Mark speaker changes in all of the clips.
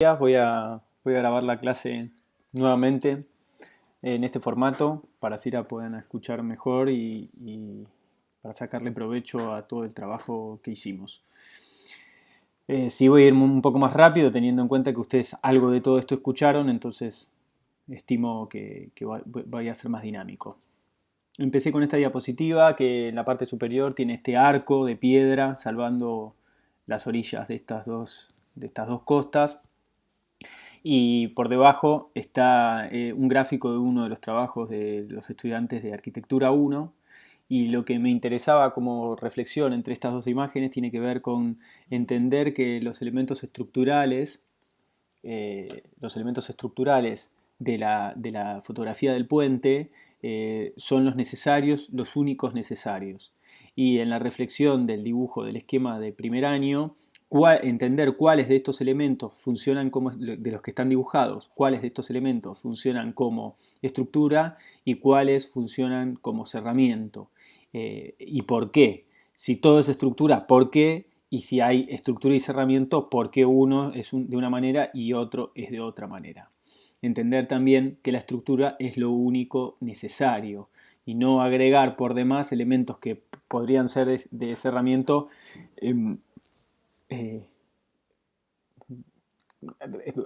Speaker 1: Voy a grabar la clase nuevamente en este formato para así la puedan escuchar mejor y para sacarle provecho a todo el trabajo que hicimos. Sí voy a ir un poco más rápido teniendo en cuenta que ustedes algo de todo esto escucharon, entonces estimo que vaya a ser más dinámico. Empecé con esta diapositiva que en la parte superior tiene este arco de piedra salvando las orillas de de estas dos costas. Y por debajo está un gráfico de uno de los trabajos de los estudiantes de Arquitectura 1. Y lo que me interesaba como reflexión entre estas dos imágenes tiene que ver con entender que los elementos estructurales de la fotografía del puente son los necesarios, los únicos necesarios. Y en la reflexión del dibujo del esquema de primer año, entender cuáles de estos elementos funcionan como, de los que están dibujados, cuáles de estos elementos funcionan como estructura y cuáles funcionan como cerramiento. ¿Y por qué? Si todo es estructura, ¿por qué? Y si hay estructura y cerramiento, ¿por qué uno es de una manera y otro es de otra manera? Entender también que la estructura es lo único necesario y no agregar por demás elementos que podrían ser de cerramiento, eh,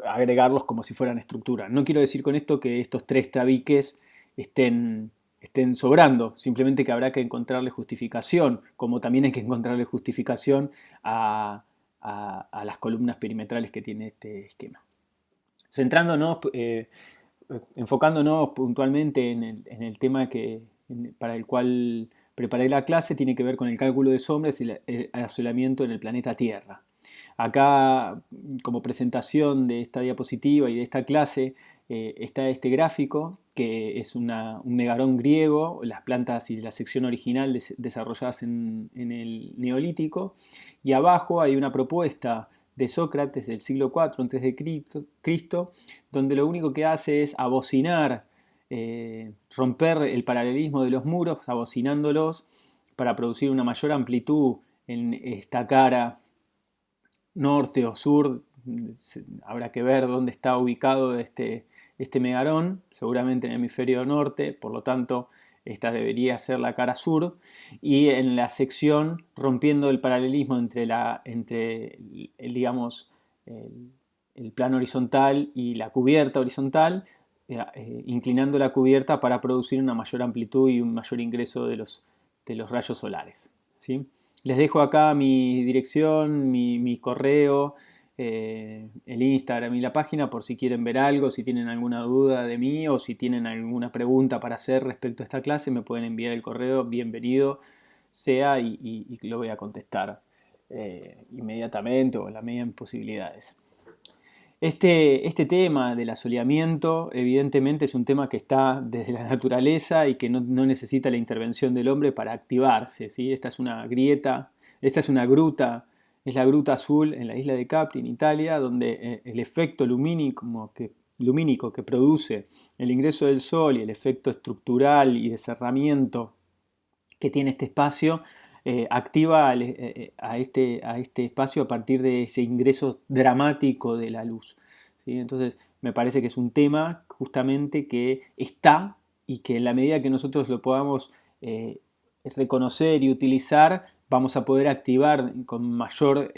Speaker 1: agregarlos como si fueran estructura. No quiero decir con esto que estos tres tabiques estén sobrando, simplemente que habrá que encontrarle justificación, como también hay que encontrarle justificación a las columnas perimetrales que tiene este esquema. Centrándonos, enfocándonos puntualmente en el tema para el cual preparé la clase, tiene que ver con el cálculo de sombras y el asolamiento en el planeta Tierra. Acá, como presentación de esta diapositiva y de esta clase, está este gráfico, que es un megarón griego, las plantas y la sección original desarrolladas en el Neolítico, y abajo hay una propuesta de Sócrates del siglo IV antes de Cristo, donde lo único que hace es abocinar, romper el paralelismo de los muros, abocinándolos para producir una mayor amplitud en esta cara norte o sur. Habrá que ver dónde está ubicado este megarón, seguramente en el hemisferio norte, por lo tanto esta debería ser la cara sur, y en la sección rompiendo el paralelismo entre digamos, el plano horizontal y la cubierta horizontal, inclinando la cubierta para producir una mayor amplitud y un mayor ingreso de los rayos solares, ¿sí? Les dejo acá mi dirección, mi correo, el Instagram y la página por si quieren ver algo, si tienen alguna duda de mí o si tienen alguna pregunta para hacer respecto a esta clase, me pueden enviar el correo, bienvenido sea, y lo voy a contestar inmediatamente o en la medida de mis posibilidades. Este tema del asoleamiento evidentemente es un tema que está desde la naturaleza y que no necesita la intervención del hombre para activarse, ¿sí? Esta es una grieta, esta es una gruta, es la Gruta Azul en la isla de Capri, en Italia, donde el efecto lumínico que produce el ingreso del sol y el efecto estructural y de cerramiento que tiene este espacio, activa a este espacio a partir de ese ingreso dramático de la luz, ¿sí? Entonces me parece que es un tema justamente que está y que en la medida que nosotros lo podamos reconocer y utilizar, vamos a poder activar con mayor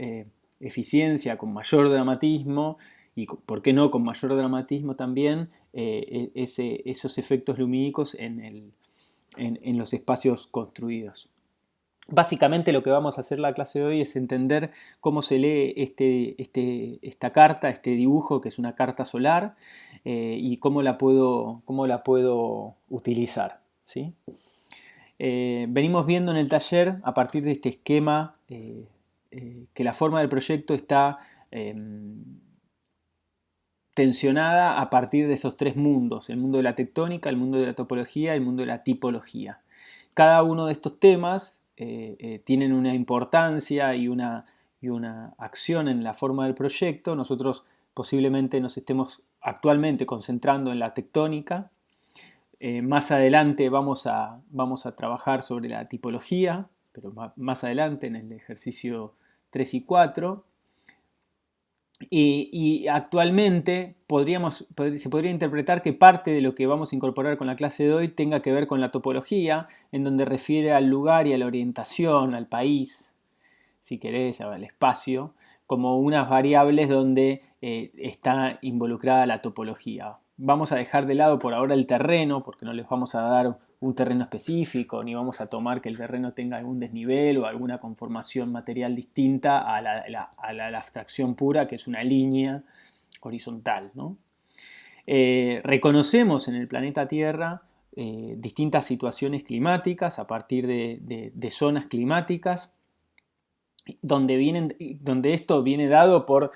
Speaker 1: eficiencia, con mayor dramatismo y, ¿por qué no?, con mayor dramatismo también esos efectos lumínicos en los espacios construidos. Básicamente lo que vamos a hacer la clase de hoy es entender cómo se lee esta carta, este dibujo que es una carta solar, y cómo la puedo utilizar, ¿sí? Venimos viendo en el taller, a partir de este esquema, que la forma del proyecto está tensionada a partir de esos tres mundos: el mundo de la tectónica, el mundo de la topología y el mundo de la tipología. Cada uno de estos temas tienen una importancia y una acción en la forma del proyecto. Nosotros posiblemente nos estemos actualmente concentrando en la tectónica. Más adelante vamos a trabajar sobre la tipología, pero más adelante en el ejercicio 3 y 4. Y actualmente se podría interpretar que parte de lo que vamos a incorporar con la clase de hoy tenga que ver con la topología, en donde refiere al lugar y a la orientación, al país, si querés, al espacio, como unas variables donde está involucrada la topología. Vamos a dejar de lado por ahora el terreno, porque no les vamos a dar un terreno específico, ni vamos a tomar que el terreno tenga algún desnivel o alguna conformación material distinta a la abstracción pura, que es una línea horizontal, ¿no? Reconocemos en el planeta Tierra distintas situaciones climáticas a partir de zonas climáticas donde esto viene dado por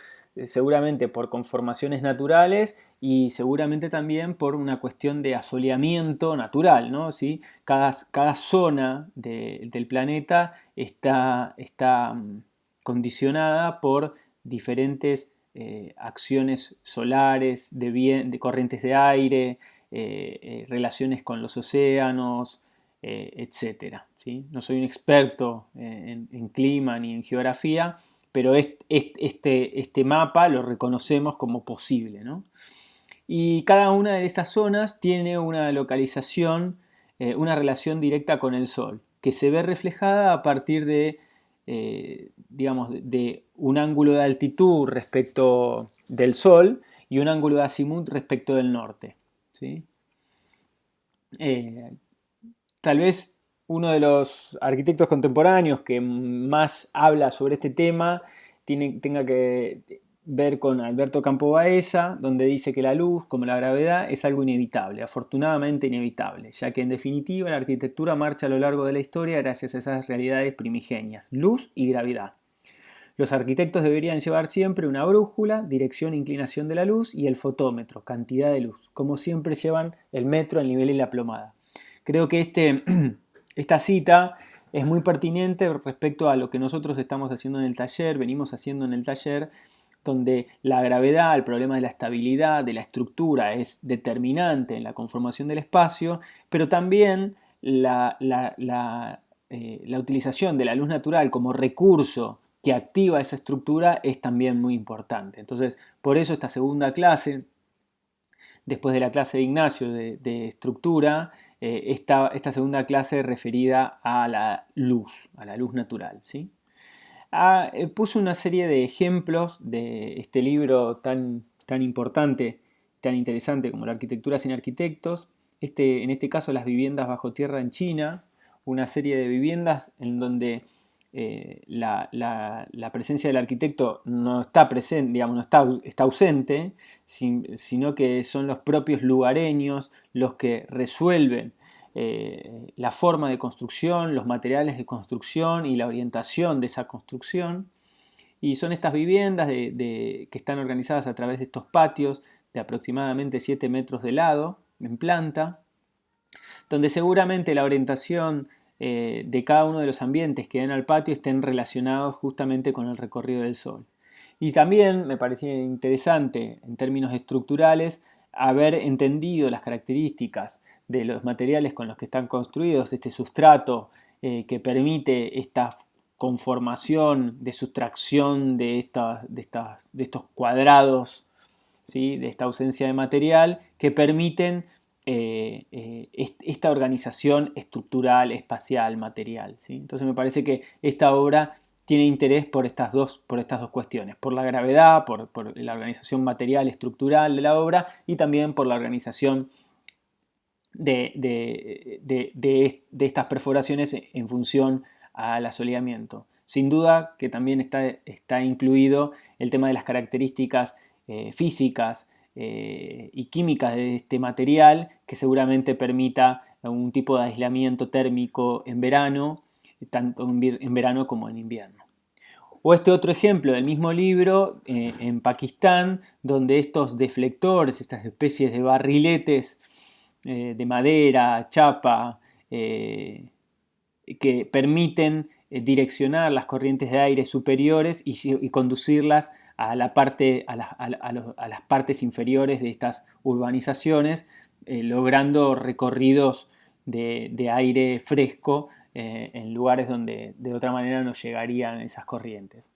Speaker 1: seguramente por conformaciones naturales y seguramente también por una cuestión de asoleamiento natural, ¿no? ¿Sí? Cada zona del planeta está condicionada por diferentes acciones solares, de corrientes de aire, relaciones con los océanos, etcétera. ¿Sí? No soy un experto en clima ni en geografía, pero este mapa lo reconocemos como posible, ¿no? Y cada una de esas zonas tiene una localización, una relación directa con el Sol, que se ve reflejada a partir digamos, de un ángulo de altitud respecto del Sol y un ángulo de azimut respecto del norte. ¿Sí? Eh, Tal vez uno de los arquitectos contemporáneos que más habla sobre este tema tenga que ver con Alberto Campo Baeza, donde dice que la luz, como la gravedad, es algo inevitable, afortunadamente inevitable, ya que en definitiva la arquitectura marcha a lo largo de la historia gracias a esas realidades primigenias, luz y gravedad. Los arquitectos deberían llevar siempre una brújula, dirección e inclinación de la luz, y el fotómetro, cantidad de luz, como siempre llevan el metro, el nivel y la plomada. Creo que esta cita es muy pertinente respecto a lo que nosotros estamos haciendo en el taller, venimos haciendo en el taller, donde la gravedad, el problema de la estabilidad, de la estructura es determinante en la conformación del espacio, pero también la utilización de la luz natural como recurso que activa esa estructura es también muy importante. Entonces, por eso esta segunda clase, después de la clase de Ignacio de estructura, esta segunda clase referida a la luz natural. ¿Sí? Puse una serie de ejemplos de este libro tan importante, tan interesante como la arquitectura sin arquitectos. En este caso, las viviendas bajo tierra en China, una serie de viviendas en donde la presencia del arquitecto no está presente, digamos, no está ausente, sino que son los propios lugareños los que resuelven la forma de construcción, los materiales de construcción y la orientación de esa construcción. Y son estas viviendas que están organizadas a través de estos patios de aproximadamente 7 metros de lado en planta, donde seguramente la orientación de cada uno de los ambientes que den al patio estén relacionados justamente con el recorrido del Sol. Y también me parecía interesante en términos estructurales haber entendido las características de los materiales con los que están construidos, este sustrato que permite esta conformación de sustracción de estos cuadrados, ¿sí? De esta ausencia de material, que permiten esta organización estructural, espacial, material. ¿Sí? Entonces me parece que esta obra tiene interés por estas dos cuestiones, por la gravedad, por la organización material, estructural de la obra y también por la organización de estas perforaciones en función al asoleamiento. Sin duda que también está incluido el tema de las características físicas y químicas de este material que seguramente permita un tipo de aislamiento térmico en verano, tanto en verano como en invierno. O este otro ejemplo del mismo libro en Pakistán, donde estos deflectores, estas especies de barriletes de madera, chapa, que permiten direccionar las corrientes de aire superiores y conducirlas a las partes inferiores de estas urbanizaciones, logrando recorridos de aire fresco en lugares donde de otra manera no llegarían esas corrientes.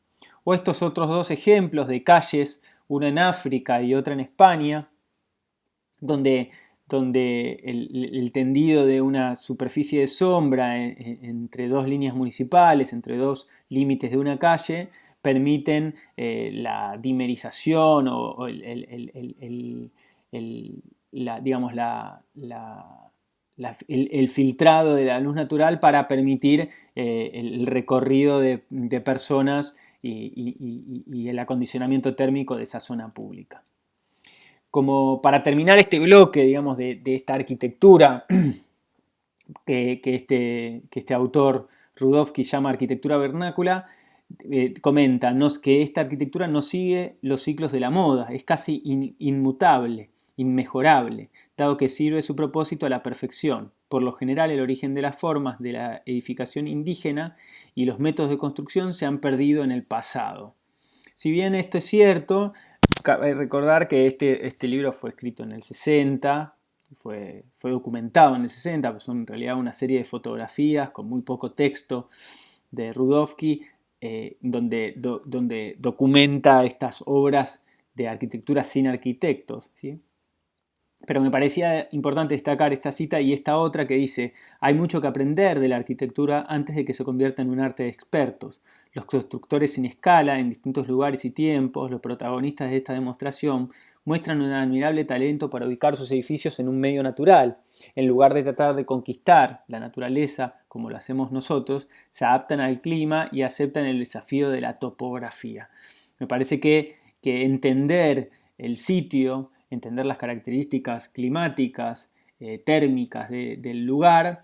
Speaker 1: O estos otros dos ejemplos de calles una en África y otra en España, donde el tendido de una superficie de sombra entre dos líneas municipales, entre dos límites de una calle, permiten la dimerización o digamos, el filtrado de la luz natural para permitir el recorrido de personas y el acondicionamiento térmico de esa zona pública. Como para terminar este bloque, digamos, de esta arquitectura que este autor Rudovsky llama arquitectura vernácula, comenta que esta arquitectura no sigue los ciclos de la moda, es casi inmutable, inmejorable, dado que sirve su propósito a la perfección. Por lo general, el origen de las formas de la edificación indígena y los métodos de construcción se han perdido en el pasado. Si bien esto es cierto, cabe recordar que este libro fue escrito en el 60, fue documentado en el 60, pues son en realidad una serie de fotografías con muy poco texto de Rudovsky, donde documenta estas obras de arquitectura sin arquitectos, ¿sí? Pero me parecía importante destacar esta cita y esta otra que dice: hay mucho que aprender de la arquitectura antes de que se convierta en un arte de expertos. Los constructores sin escala, en distintos lugares y tiempos, los protagonistas de esta demostración, muestran un admirable talento para ubicar sus edificios en un medio natural. En lugar de tratar de conquistar la naturaleza, como lo hacemos nosotros, se adaptan al clima y aceptan el desafío de la topografía. Me parece que entender el sitio, entender las características climáticas, térmicas del lugar,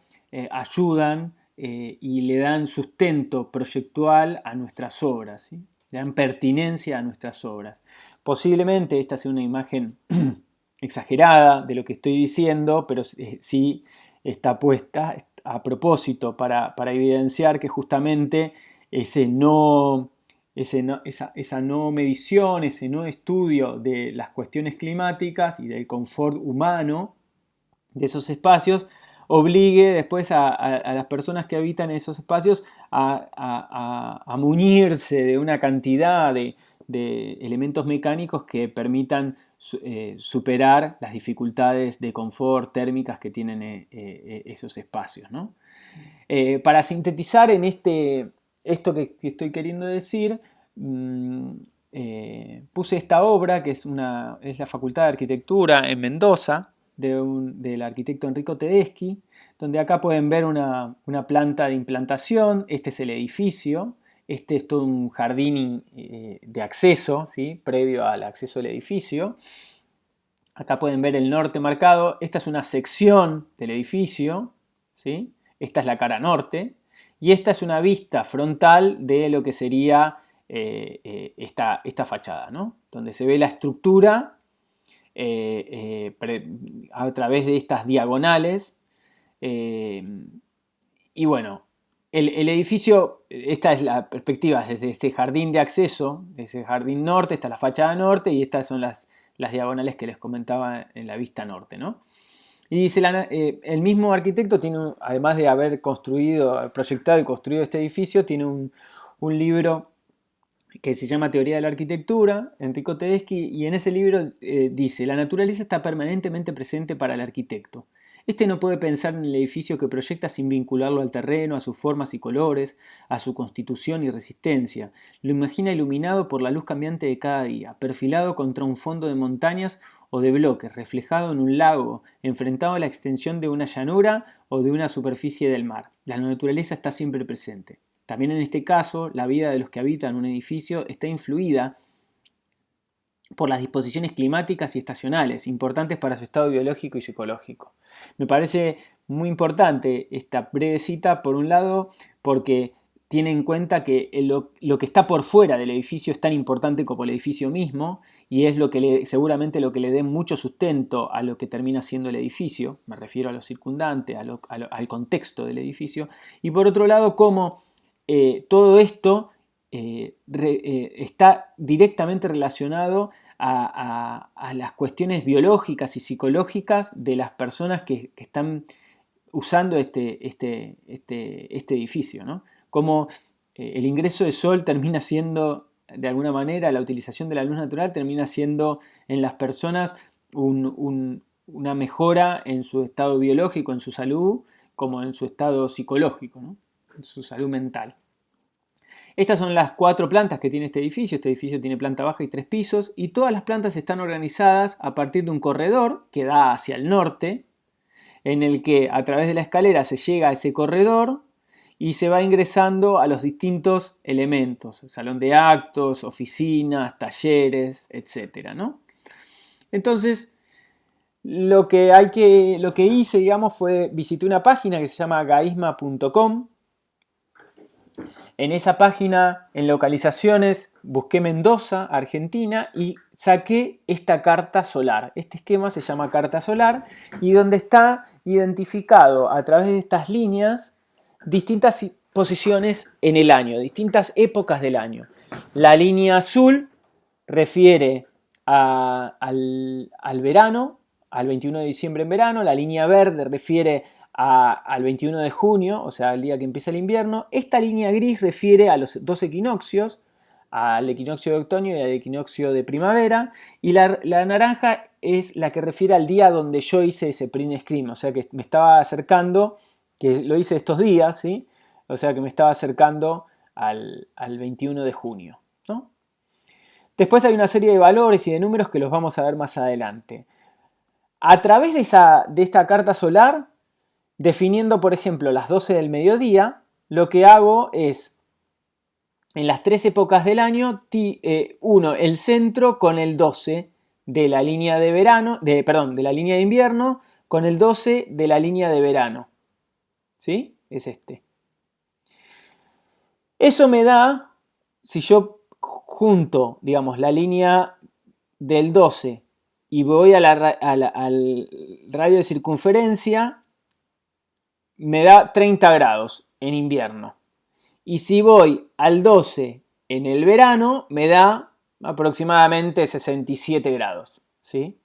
Speaker 1: ayudan y le dan sustento proyectual a nuestras obras, ¿sí? Le dan pertinencia a nuestras obras. Posiblemente esta sea una imagen exagerada de lo que estoy diciendo, pero sí está puesta a propósito para evidenciar que justamente esa no medición, ese no estudio de las cuestiones climáticas y del confort humano de esos espacios obligue después a las personas que habitan esos espacios a muñirse de una cantidad de elementos mecánicos que permitan superar las dificultades de confort térmicas que tienen esos espacios, ¿no? Para sintetizar en esto que estoy queriendo decir, puse esta obra que es la Facultad de Arquitectura en Mendoza, del arquitecto Enrico Tedeschi, donde acá pueden ver una planta de implantación. Este es el edificio, este es todo un jardín de acceso, ¿sí? Previo al acceso al edificio. Acá pueden ver el norte marcado. Esta es una sección del edificio, ¿sí? Esta es la cara norte. Y esta es una vista frontal de lo que sería esta fachada, ¿no? Donde se ve la estructura a través de estas diagonales. Y bueno, el edificio, esta es la perspectiva desde este jardín de acceso, ese jardín norte, esta es la fachada norte y estas son las diagonales que les comentaba en la vista norte, ¿no? Y dice, el mismo arquitecto tiene, además de haber proyectado y construido este edificio, tiene un libro que se llama Teoría de la Arquitectura, Enrico Tedeschi, y en ese libro dice: la naturaleza está permanentemente presente para el arquitecto. Este no puede pensar en el edificio que proyecta sin vincularlo al terreno, a sus formas y colores, a su constitución y resistencia. Lo imagina iluminado por la luz cambiante de cada día, perfilado contra un fondo de montañas o de bloques, reflejado en un lago, enfrentado a la extensión de una llanura o de una superficie del mar. La naturaleza está siempre presente. También en este caso, la vida de los que habitan un edificio está influida por las disposiciones climáticas y estacionales, importantes para su estado biológico y psicológico. Me parece muy importante esta breve cita, por un lado, porque tiene en cuenta que lo que está por fuera del edificio es tan importante como el edificio mismo, y es seguramente lo que le dé mucho sustento a lo que termina siendo el edificio. Me refiero a lo circundante, al contexto del edificio. Y por otro lado, cómo todo esto está directamente relacionado a las cuestiones biológicas y psicológicas de las personas que están usando este edificio, ¿no? Como el ingreso de sol termina siendo de alguna manera, la utilización de la luz natural termina siendo en las personas una mejora en su estado biológico, en su salud, como en su estado psicológico, ¿no? En su salud mental. Estas son las 4 plantas que tiene este edificio. Este edificio tiene planta baja y 3 pisos, y todas las plantas están organizadas a partir de un corredor que da hacia el norte, en el que a través de la escalera se llega a ese corredor y se va ingresando a los distintos elementos, salón de actos, oficinas, talleres, etc., ¿no? Entonces, lo que hice, digamos, fue visité una página que se llama gaisma.com. En esa página, en localizaciones, busqué Mendoza, Argentina, y saqué esta carta solar. Este esquema se llama carta solar, y donde está identificado a través de estas líneas distintas posiciones en el año, distintas épocas del año. La línea azul refiere al verano, al 21 de diciembre en verano. La línea verde refiere al 21 de junio, o sea, al día que empieza el invierno. Esta línea gris refiere a los 2 equinoccios, al equinoccio de otoño y al equinoccio de primavera. Y la naranja es la que refiere al día donde yo hice ese print screen, o sea que me estaba acercando, que lo hice estos días, ¿sí? O sea que me estaba acercando al 21 de junio, ¿no? Después hay una serie de valores y de números que los vamos a ver más adelante. A través de esta carta solar, definiendo, por ejemplo, las 12 del mediodía, lo que hago es, en las 3 épocas del año, uno el centro con el 12 de la línea de verano, de la línea de invierno, con el 12 de la línea de verano. ¿Sí? Es este. Eso me da, si yo junto, digamos, la línea del 12 y voy al radio de circunferencia, me da 30 grados en invierno. Y si voy al 12 en el verano, me da aproximadamente 67 grados, ¿sí?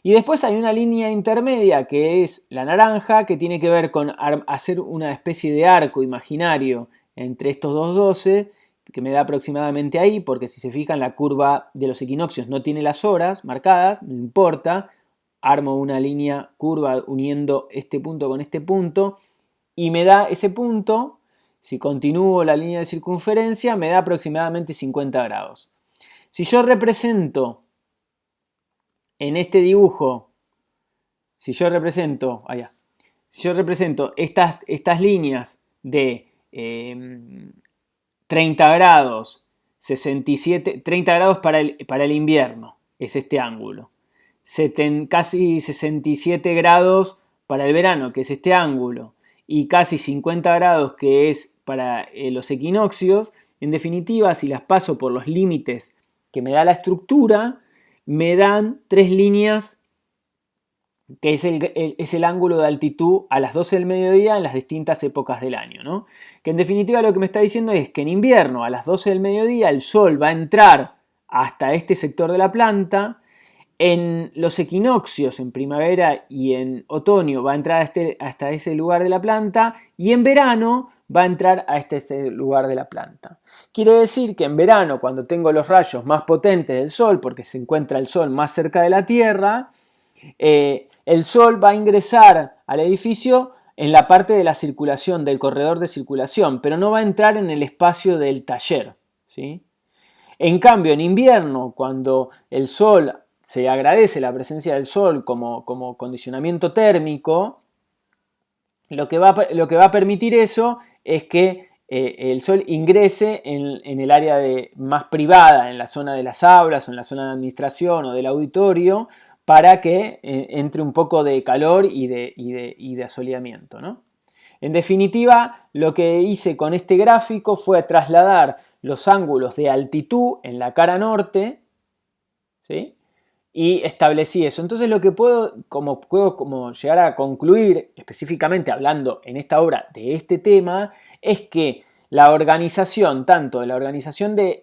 Speaker 1: Y después hay una línea intermedia que es la naranja, que tiene que ver con hacer una especie de arco imaginario entre estos dos 12, que me da aproximadamente ahí, porque si se fijan la curva de los equinoccios no tiene las horas marcadas, no importa, armo una línea curva uniendo este punto con este punto, y me da ese punto, si continúo la línea de circunferencia, me da aproximadamente 50 grados. Si yo represento en este dibujo, si yo represento estas líneas de 30 grados, 30 grados para el invierno, es este ángulo. Casi 67 grados para el verano, que es este ángulo. Y casi 50 grados, que es para los equinoccios. En definitiva, si las paso por los límites que me da la estructura, me dan 3 líneas, que es el ángulo de altitud a las 12 del mediodía en las distintas épocas del año, ¿no? Que en definitiva lo que me está diciendo es que en invierno a las 12 del mediodía el sol va a entrar hasta este sector de la planta. En los equinoccios, en primavera y en otoño, va a entrar hasta ese lugar de la planta, y en verano va a entrar a este lugar de la planta. Quiere decir que en verano, cuando tengo los rayos más potentes del sol, porque se encuentra el sol más cerca de la Tierra, el sol va a ingresar al edificio en la parte de la circulación, del corredor de circulación, pero no va a entrar en el espacio del taller, ¿sí? En cambio, en invierno, cuando el sol, se agradece la presencia del sol como condicionamiento térmico, lo que va a permitir eso es que el sol ingrese en el área más privada, en la zona de las aulas o en la zona de administración o del auditorio, para que entre un poco de calor y de asoleamiento, ¿no? En definitiva, lo que hice con este gráfico fue trasladar los ángulos de altitud en la cara norte, ¿sí? Y establecí eso. Entonces lo que puedo llegar a concluir, específicamente hablando en esta obra de este tema, es que la organización, tanto la organización del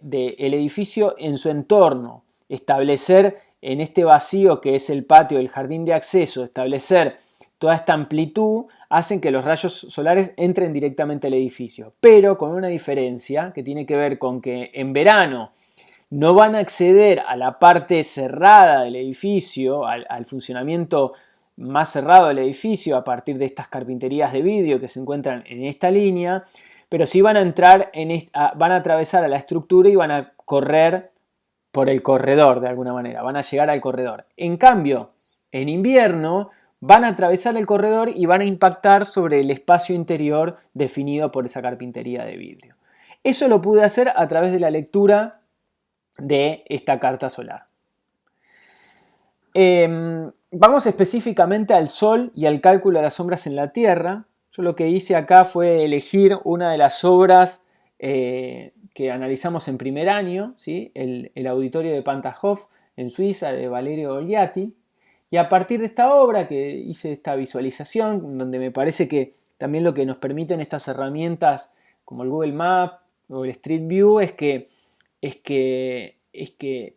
Speaker 1: edificio en su entorno, establecer en este vacío que es el patio, el jardín de acceso, establecer toda esta amplitud, hacen que los rayos solares entren directamente al edificio, pero con una diferencia que tiene que ver con que en verano no van a acceder a la parte cerrada del edificio, al funcionamiento más cerrado del edificio a partir de estas carpinterías de vidrio que se encuentran en esta línea, pero sí van a entrar van a atravesar a la estructura y van a correr por el corredor de alguna manera, van a llegar al corredor. En cambio, en invierno van a atravesar el corredor y van a impactar sobre el espacio interior definido por esa carpintería de vidrio. Eso lo pude hacer a través de la lectura de esta carta solar. Vamos específicamente al Sol y al cálculo de las sombras en la Tierra. Yo lo que hice acá fue elegir una de las obras que analizamos en primer año, ¿sí? el auditorio de Panthoff en Suiza de Valerio Oliatti. Y a partir de esta obra que hice esta visualización, donde me parece que también lo que nos permiten estas herramientas como el Google Maps o el Street View es que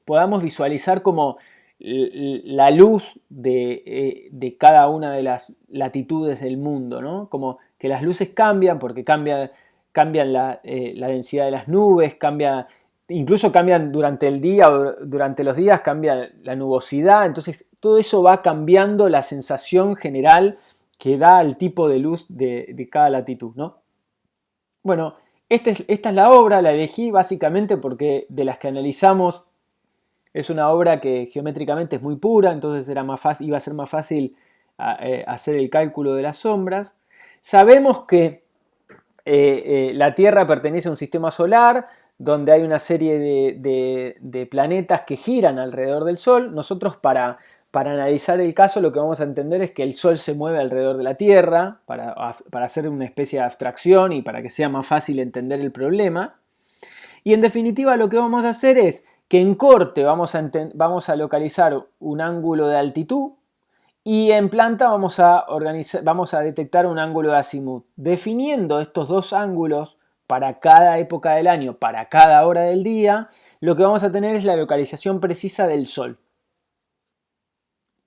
Speaker 1: podamos visualizar como la luz de cada una de las latitudes del mundo, ¿no? Como que las luces cambian porque cambian la densidad de las nubes, incluso cambian durante el día o durante los días, cambia la nubosidad, entonces todo eso va cambiando la sensación general que da el tipo de luz de cada latitud, ¿no? Bueno, esta es la obra, la elegí básicamente porque de las que analizamos es una obra que geométricamente es muy pura, entonces iba a ser más fácil hacer el cálculo de las sombras. Sabemos que la Tierra pertenece a un sistema solar donde hay una serie de planetas que giran alrededor del Sol. Nosotros para analizar el caso lo que vamos a entender es que el Sol se mueve alrededor de la Tierra para hacer una especie de abstracción y para que sea más fácil entender el problema. Y en definitiva lo que vamos a hacer es que en corte vamos a localizar un ángulo de altitud y en planta vamos a detectar un ángulo de azimut. Definiendo estos dos ángulos para cada época del año, para cada hora del día, lo que vamos a tener es la localización precisa del Sol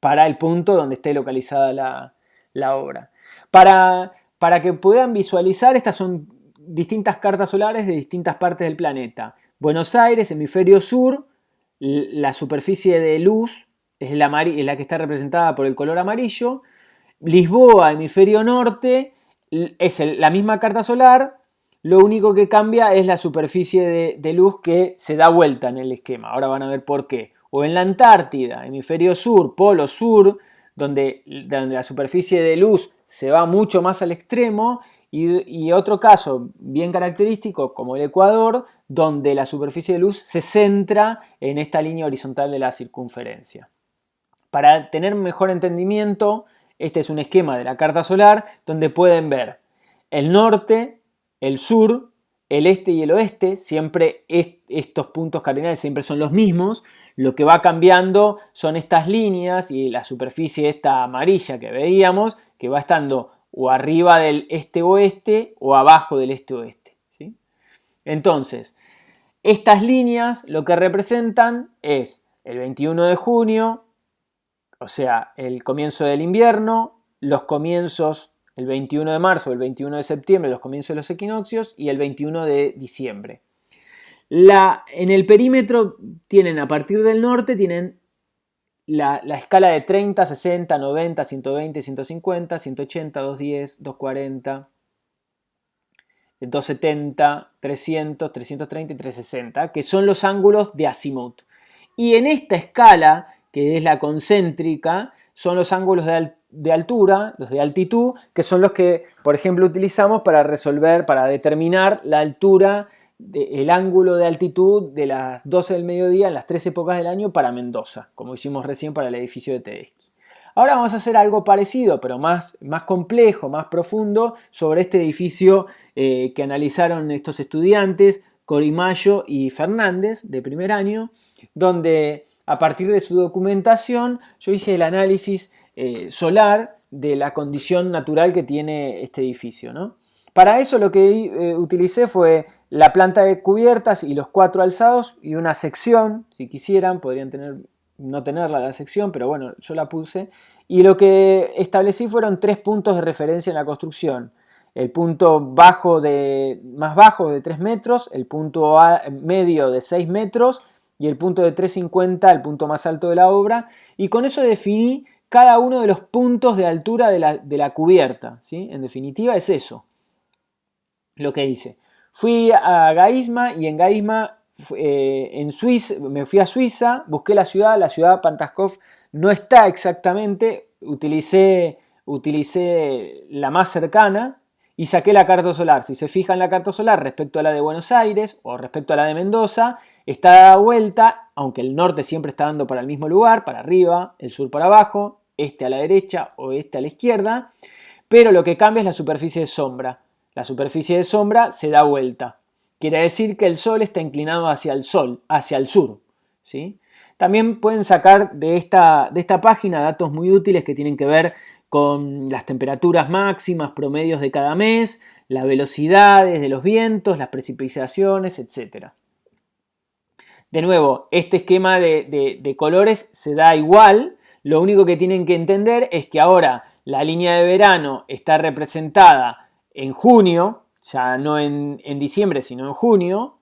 Speaker 1: para el punto donde esté localizada la obra. Para que puedan visualizar, estas son distintas cartas solares de distintas partes del planeta. Buenos Aires, hemisferio sur, la superficie de luz es la que está representada por el color amarillo. Lisboa, hemisferio norte, es la misma carta solar, lo único que cambia es la superficie de luz que se da vuelta en el esquema. Ahora van a ver por qué. O en la Antártida, hemisferio sur, polo sur, donde la superficie de luz se va mucho más al extremo. Y otro caso bien característico como el Ecuador, donde la superficie de luz se centra en esta línea horizontal de la circunferencia. Para tener mejor entendimiento, este es un esquema de la carta solar donde pueden ver el norte, el sur, el este y el oeste. Siempre estos puntos cardinales siempre son los mismos. Lo que va cambiando son estas líneas y la superficie esta amarilla que veíamos, que va estando o arriba del este-oeste o abajo del este-oeste, ¿sí? Entonces, estas líneas lo que representan es el 21 de junio, o sea, el comienzo del invierno, los comienzos, el 21 de marzo, el 21 de septiembre, los comienzos de los equinoccios y el 21 de diciembre. En el perímetro tienen, a partir del norte, tienen la escala de 30, 60, 90, 120, 150, 180, 210, 240, 270, 300, 330 y 360, que son los ángulos de azimut. Y en esta escala, que es la concéntrica, son los ángulos de altura, los de altitud, que son los que, por ejemplo, utilizamos para determinar la altura, el ángulo de altitud de las 12 del mediodía en las 3 épocas del año para Mendoza, como hicimos recién para el edificio de Tedeschi. Ahora vamos a hacer algo parecido, pero más complejo, más profundo, sobre este edificio que analizaron estos estudiantes, Corimayo y Fernández, de primer año, donde a partir de su documentación yo hice el análisis solar de la condición natural que tiene este edificio, ¿no? Para eso lo que utilicé fue la planta de cubiertas y los 4 alzados y una sección, si quisieran, podrían no tenerla la sección, pero bueno, yo la puse. Y lo que establecí fueron 3 puntos de referencia en la construcción. El punto más bajo de 3 metros, el punto medio de 6 metros y el punto de 350, el punto más alto de la obra, y con eso definí cada uno de los puntos de altura de la cubierta, ¿sí? En definitiva es eso lo que hice. Fui a Gaísma y en Gaísma, en Suiza, me fui a Suiza, busqué la ciudad Pantaskov no está exactamente, utilicé la más cercana y saqué la carta solar. Si se fijan la carta solar respecto a la de Buenos Aires o respecto a la de Mendoza, está dada vuelta, aunque el norte siempre está dando para el mismo lugar, para arriba, el sur para abajo, este a la derecha o este a la izquierda, pero lo que cambia es la superficie de sombra. La superficie de sombra se da vuelta. Quiere decir que el sol está inclinado hacia el sur, ¿sí? También pueden sacar de esta página datos muy útiles que tienen que ver con las temperaturas máximas, promedios de cada mes, las velocidades de los vientos, las precipitaciones, etc. De nuevo, este esquema de colores se da igual. Lo único que tienen que entender es que ahora la línea de verano está representada en junio, ya no en diciembre, sino en junio,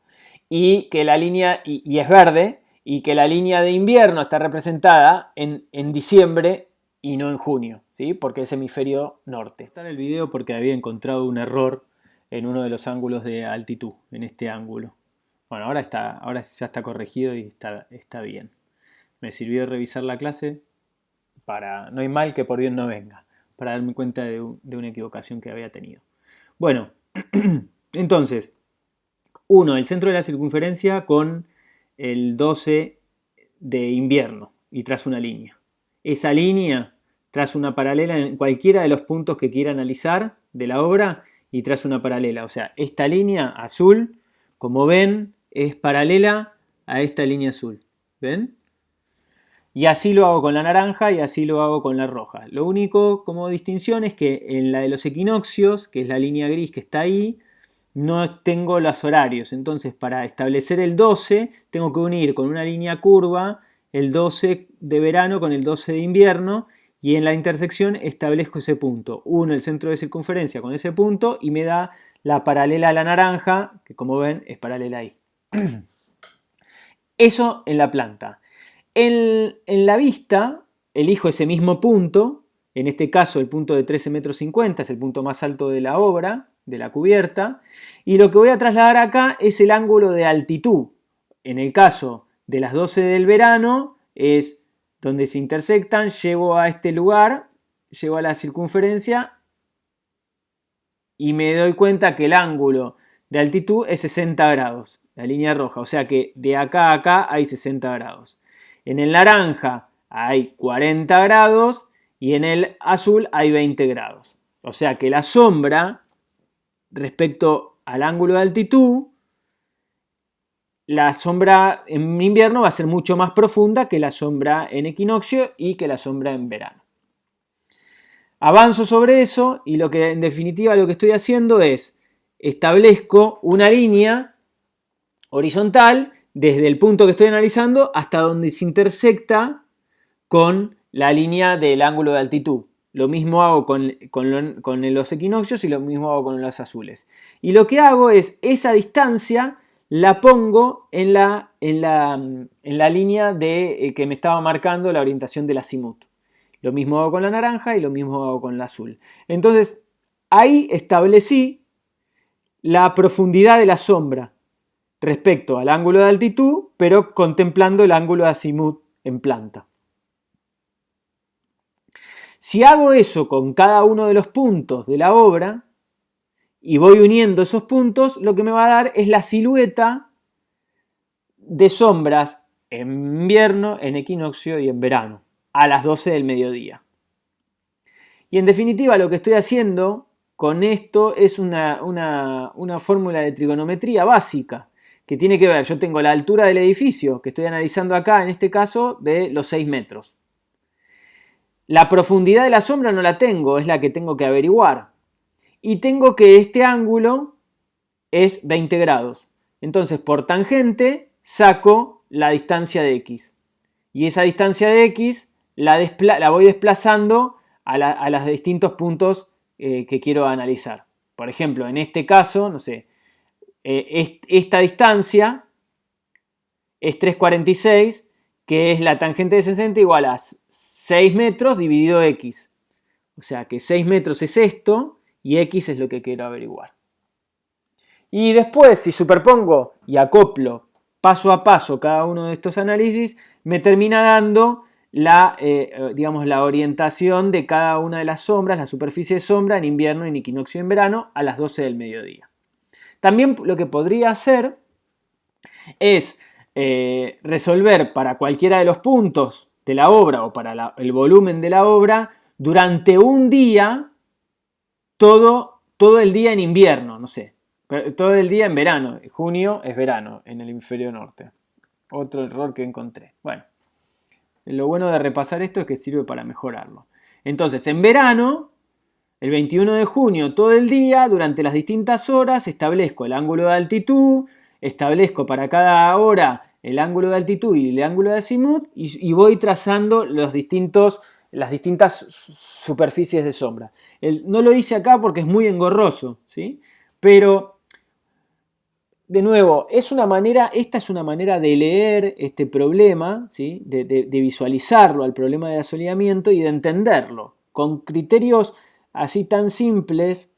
Speaker 1: y que la línea, y es verde, y que la línea de invierno está representada en diciembre y no en junio, ¿sí? Porque es hemisferio norte. Está en el video porque había encontrado un error en uno de los ángulos de altitud, en este ángulo. Bueno, ahora ya está corregido y está bien. Me sirvió revisar la clase para, no hay mal que por bien no venga, para darme cuenta de una equivocación que había tenido. Bueno, entonces, 1, el centro de la circunferencia con el 12 de invierno y trazo una línea. Esa línea trazo una paralela en cualquiera de los puntos que quiera analizar de la obra y trazo una paralela. O sea, esta línea azul, como ven, es paralela a esta línea azul. ¿Ven? Y así lo hago con la naranja y así lo hago con la roja. Lo único como distinción es que en la de los equinoccios, que es la línea gris que está ahí, no tengo los horarios. Entonces, para establecer el 12, tengo que unir con una línea curva el 12 de verano con el 12 de invierno y en la intersección establezco ese punto. Uno el centro de circunferencia con ese punto y me da la paralela a la naranja, que como ven es paralela ahí. Eso en la planta. En la vista, elijo ese mismo punto, en este caso el punto de 13,50 metros, es el punto más alto de la obra, de la cubierta, y lo que voy a trasladar acá es el ángulo de altitud. En el caso de las 12 del verano, es donde se intersectan, llevo a este lugar, llevo a la circunferencia y me doy cuenta que el ángulo de altitud es 60 grados, la línea roja, o sea que de acá a acá hay 60 grados. En el naranja hay 40 grados y en el azul hay 20 grados. O sea que la sombra, respecto al ángulo de altitud, la sombra en invierno va a ser mucho más profunda que la sombra en equinoccio y que la sombra en verano. Avanzo sobre eso y lo que en definitiva lo que estoy haciendo es establezco una línea horizontal desde el punto que estoy analizando hasta donde se intersecta con la línea del ángulo de altitud. Lo mismo hago con los equinoccios y lo mismo hago con los azules. Y lo que hago es esa distancia la pongo en la línea que me estaba marcando la orientación del azimut. Lo mismo hago con la naranja y lo mismo hago con el azul. Entonces, ahí establecí la profundidad de la sombra respecto al ángulo de altitud, pero contemplando el ángulo de azimut en planta. Si hago eso con cada uno de los puntos de la obra y voy uniendo esos puntos, lo que me va a dar es la silueta de sombras en invierno, en equinoccio y en verano, a las 12 del mediodía. Y en definitiva lo que estoy haciendo con esto es una fórmula de trigonometría básica que tiene que ver, yo tengo la altura del edificio que estoy analizando acá, en este caso, de los 6 metros. La profundidad de la sombra no la tengo, es la que tengo que averiguar. Y tengo que este ángulo es 20 grados. Entonces, por tangente, saco la distancia de x. Y esa distancia de x la voy desplazando a los distintos puntos que quiero analizar. Por ejemplo, en este caso, no sé, esta distancia es 3,46, que es la tangente de 60 igual a 6 metros dividido x. O sea que 6 metros es esto y x es lo que quiero averiguar. Y después, si superpongo y acoplo paso a paso cada uno de estos análisis, me termina dando digamos, la orientación de cada una de las sombras, la superficie de sombra en invierno y en equinoccio en verano a las 12 del mediodía. También lo que podría hacer es resolver para cualquiera de los puntos de la obra o para el volumen de la obra durante un día, todo el día en invierno, no sé, todo el día en verano. Junio es verano en el hemisferio norte. Otro error que encontré. Bueno, lo bueno de repasar esto es que sirve para mejorarlo. Entonces, en verano, el 21 de junio, todo el día, durante las distintas horas, establezco el ángulo de altitud, establezco para cada hora el ángulo de altitud y el ángulo de azimut y voy trazando las distintas superficies de sombra. No lo hice acá porque es muy engorroso, ¿sí? Pero, de nuevo, esta es una manera de leer este problema, ¿sí? de visualizarlo al problema del asoleamiento y de entenderlo con criterios así tan simples.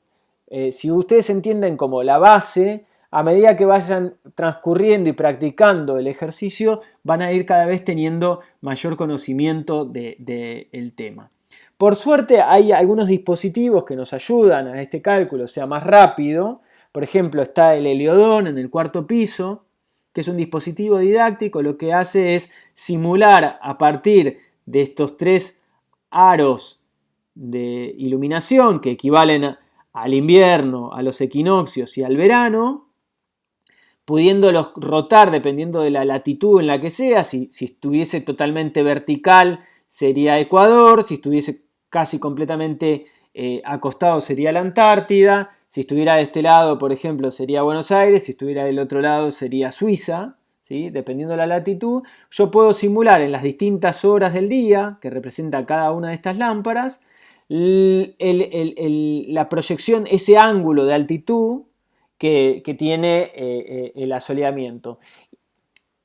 Speaker 1: Si ustedes entienden como la base, a medida que vayan transcurriendo y practicando el ejercicio, van a ir cada vez teniendo mayor conocimiento del tema. Por suerte hay algunos dispositivos que nos ayudan a este cálculo sea más rápido. Por ejemplo, está el Heliodón en el cuarto piso, que es un dispositivo didáctico. Lo que hace es simular a partir de estos 3 aros de iluminación que equivalen al invierno, a los equinoccios y al verano, pudiéndolos rotar dependiendo de la latitud en la que sea. Si estuviese totalmente vertical sería Ecuador, si estuviese casi completamente acostado sería la Antártida, si estuviera de este lado, por ejemplo, sería Buenos Aires, si estuviera del otro lado sería Suiza, ¿sí? Dependiendo de la latitud. Yo puedo simular en las distintas horas del día, que representa cada una de estas lámparas, la proyección, ese ángulo de altitud que tiene el asoleamiento.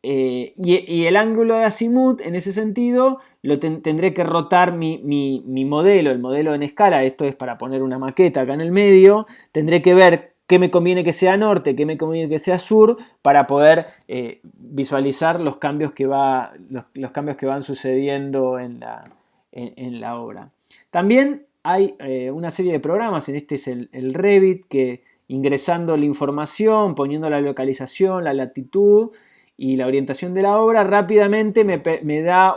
Speaker 1: Y el ángulo de azimut, en ese sentido, tendré que rotar mi modelo, el modelo en escala. Esto es para poner una maqueta acá en el medio. Tendré que ver qué me conviene que sea norte, qué me conviene que sea sur, para poder visualizar los cambios que van sucediendo en la obra. También hay una serie de programas, en este es el Revit, que ingresando la información, poniendo la localización, la latitud y la orientación de la obra, rápidamente me da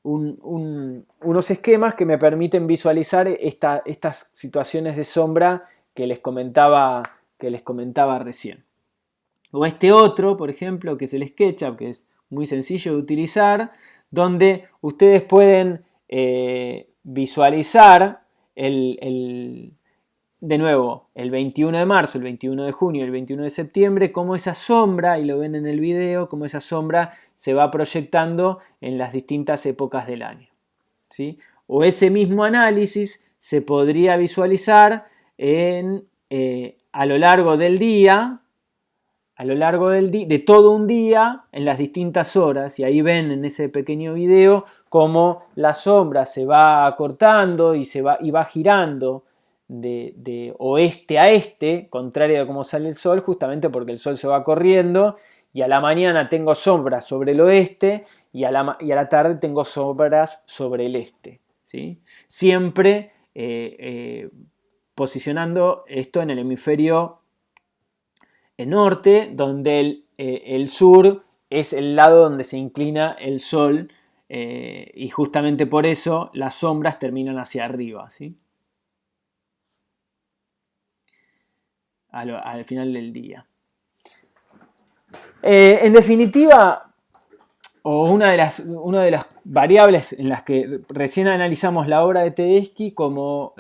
Speaker 1: unos esquemas que me permiten visualizar estas situaciones de sombra que les comentaba recién. O este otro, por ejemplo, que es el SketchUp, que es muy sencillo de utilizar, donde ustedes pueden visualizar de nuevo, el 21 de marzo, el 21 de junio, el 21 de septiembre, cómo esa sombra, y lo ven en el video, cómo esa sombra se va proyectando en las distintas épocas del año, ¿sí? O ese mismo análisis se podría visualizar a lo largo del día, de todo un día, en las distintas horas, y ahí ven en ese pequeño video cómo la sombra se va acortando y va girando de oeste a este, contrario a cómo sale el sol, justamente porque el sol se va corriendo, y a la mañana tengo sombras sobre el oeste y a la tarde tengo sombras sobre el este, ¿sí? Siempre posicionando esto en el hemisferio norte, donde el sur es el lado donde se inclina el sol, y justamente por eso las sombras terminan hacia arriba, ¿sí? Al final del día. En definitiva, una de las variables en las que recién analizamos la obra de Tedeschi, cómo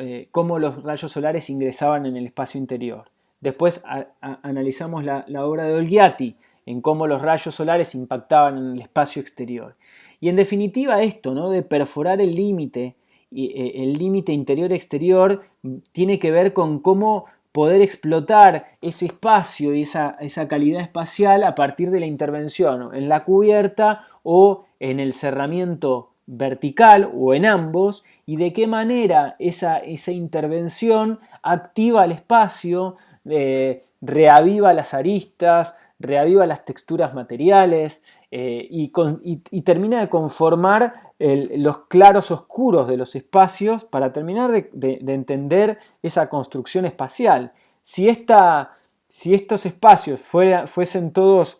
Speaker 1: los rayos solares ingresaban en el espacio interior. Después analizamos la obra de Olgiati, en cómo los rayos solares impactaban en el espacio exterior. Y en definitiva esto, ¿no? De perforar el límite interior-exterior, tiene que ver con cómo poder explotar ese espacio y esa calidad espacial a partir de la intervención en la cubierta o en el cerramiento vertical o en ambos, y de qué manera esa intervención activa el espacio, reaviva las aristas, reaviva las texturas materiales y termina de conformar los claros oscuros de los espacios para terminar de entender esa construcción espacial. Si estos espacios fuesen todos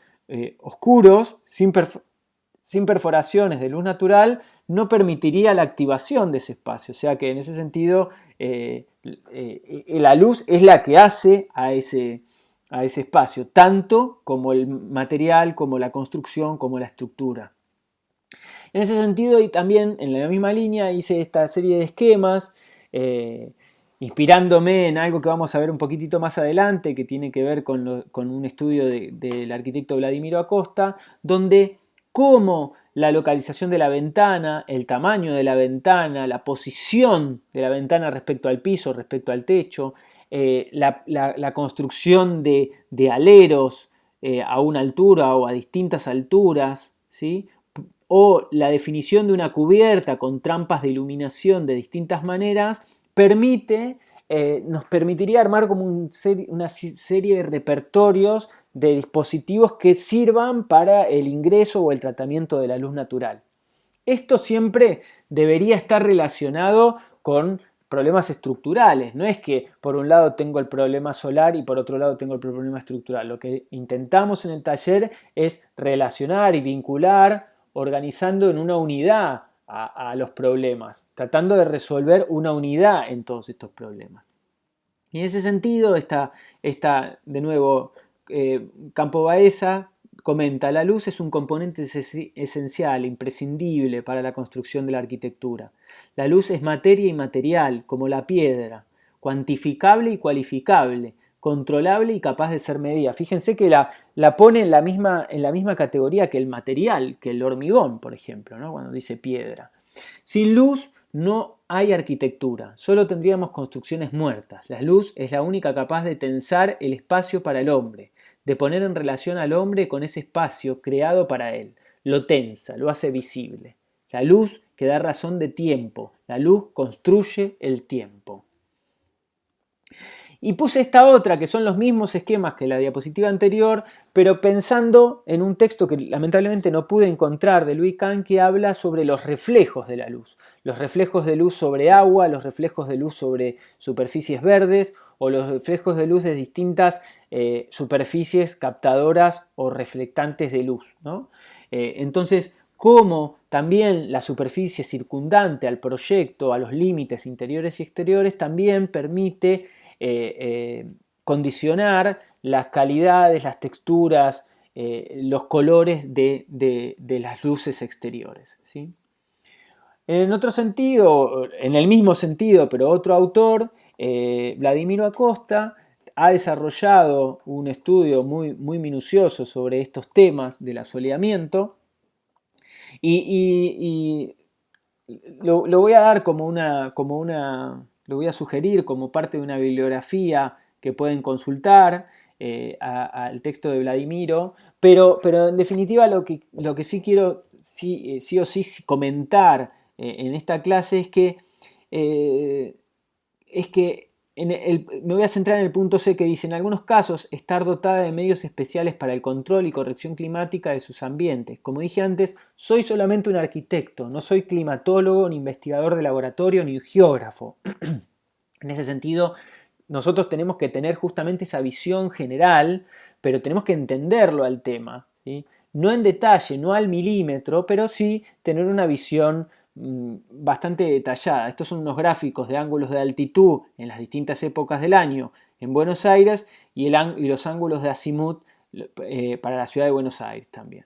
Speaker 1: oscuros, sin perforaciones de luz natural, no permitiría la activación de ese espacio. O sea que en ese sentido la luz es la que hace a ese espacio, tanto como el material, como la construcción, como la estructura. En ese sentido, y también en la misma línea, hice esta serie de esquemas, inspirándome en algo que vamos a ver un poquitito más adelante, que tiene que ver con un estudio del arquitecto Vladimiro Acosta, donde cómo la localización de la ventana, el tamaño de la ventana, la posición de la ventana respecto al piso, respecto al techo, la construcción de aleros a una altura o a distintas alturas, ¿sí? O la definición de una cubierta con trampas de iluminación de distintas maneras, nos permitiría armar como una serie de repertorios de dispositivos que sirvan para el ingreso o el tratamiento de la luz natural. Esto siempre debería estar relacionado con problemas estructurales. No es que por un lado tengo el problema solar y por otro lado tengo el problema estructural. Lo que intentamos en el taller es relacionar y vincular, organizando en una unidad a los problemas, tratando de resolver una unidad en todos estos problemas. Y en ese sentido, de nuevo, Campo Baeza comenta: la luz es un componente esencial, imprescindible para la construcción de la arquitectura. La luz es materia y material, como la piedra, cuantificable y cualificable, controlable y capaz de ser medida. Fíjense que la pone en la misma categoría que el material, que el hormigón, por ejemplo, ¿no? Cuando dice piedra. Sin luz no hay arquitectura, solo tendríamos construcciones muertas. La luz es la única capaz de tensar el espacio para el hombre, de poner en relación al hombre con ese espacio creado para él. Lo tensa, lo hace visible. La luz que da razón de tiempo, la luz construye el tiempo. Y puse esta otra, que son los mismos esquemas que la diapositiva anterior, pero pensando en un texto que lamentablemente no pude encontrar de Louis Kahn, que habla sobre los reflejos de la luz. Los reflejos de luz sobre agua, los reflejos de luz sobre superficies verdes o los reflejos de luz de distintas superficies captadoras o reflectantes de luz, ¿no? Entonces, cómo también la superficie circundante al proyecto, a los límites interiores y exteriores, también permite condicionar las calidades, las texturas, los colores de las luces exteriores, ¿sí? En otro sentido, en el mismo sentido, pero otro autor, Vladimiro Acosta, ha desarrollado un estudio muy, muy minucioso sobre estos temas del asoleamiento y lo voy a dar lo voy a sugerir como parte de una bibliografía que pueden consultar al texto de Vladimiro, pero en definitiva lo que sí quiero sí o sí comentar en esta clase es que me voy a centrar en el punto C, que dice: en algunos casos estar dotada de medios especiales para el control y corrección climática de sus ambientes. Como dije antes, soy solamente un arquitecto, no soy climatólogo, ni investigador de laboratorio, ni geógrafo. En ese sentido, nosotros tenemos que tener justamente esa visión general, pero tenemos que entenderlo al tema, ¿sí? No en detalle, no al milímetro, pero sí tener una visión bastante detallada. Estos son unos gráficos de ángulos de altitud en las distintas épocas del año en Buenos Aires y los ángulos de azimut para la ciudad de Buenos Aires también.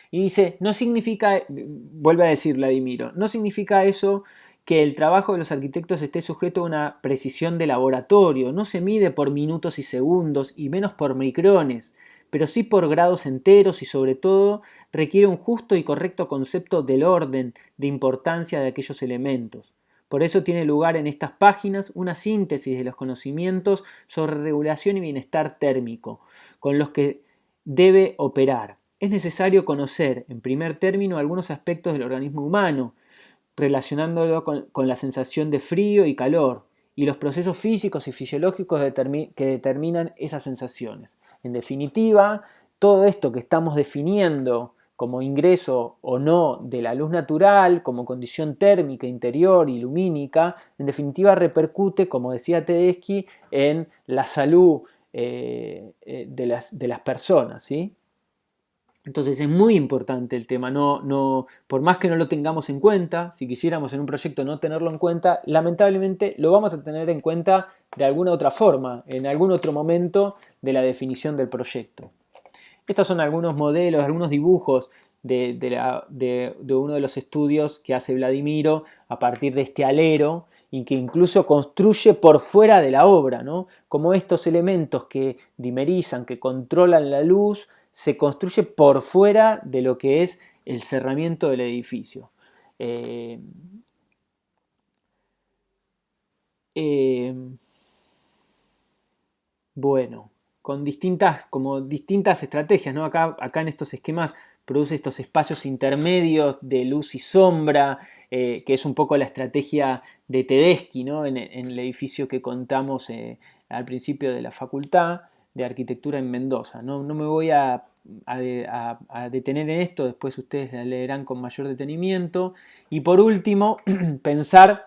Speaker 1: Y dice, no significa, vuelve a decir Vladimiro, no significa eso que el trabajo de los arquitectos esté sujeto a una precisión de laboratorio, no se mide por minutos y segundos y menos por micrones, pero sí por grados enteros y sobre todo requiere un justo y correcto concepto del orden, de importancia de aquellos elementos. Por eso tiene lugar en estas páginas una síntesis de los conocimientos sobre regulación y bienestar térmico, con los que debe operar. Es necesario conocer, en primer término, algunos aspectos del organismo humano, relacionándolo con la sensación de frío y calor, y los procesos físicos y fisiológicos que determinan esas sensaciones. En definitiva, todo esto que estamos definiendo como ingreso o no de la luz natural, como condición térmica interior y lumínica, en definitiva repercute, como decía Tedeschi, en la salud de las personas, ¿sí? Entonces es muy importante el tema, por más que no lo tengamos en cuenta, si quisiéramos en un proyecto no tenerlo en cuenta, lamentablemente lo vamos a tener en cuenta de alguna otra forma, en algún otro momento de la definición del proyecto. Estos son algunos modelos, algunos dibujos de uno de los estudios que hace Vladimiro a partir de este alero y que incluso construye por fuera de la obra, ¿no? Como estos elementos que dimerizan, que controlan la luz, se construye por fuera de lo que es el cerramiento del edificio. Bueno, con distintas estrategias, ¿no? Acá en estos esquemas produce estos espacios intermedios de luz y sombra, que es un poco la estrategia de Tedeschi, ¿no? En el edificio que contamos al principio de la Facultad de Arquitectura en Mendoza. No me voy a detener en esto, después ustedes la leerán con mayor detenimiento. Y por último, pensar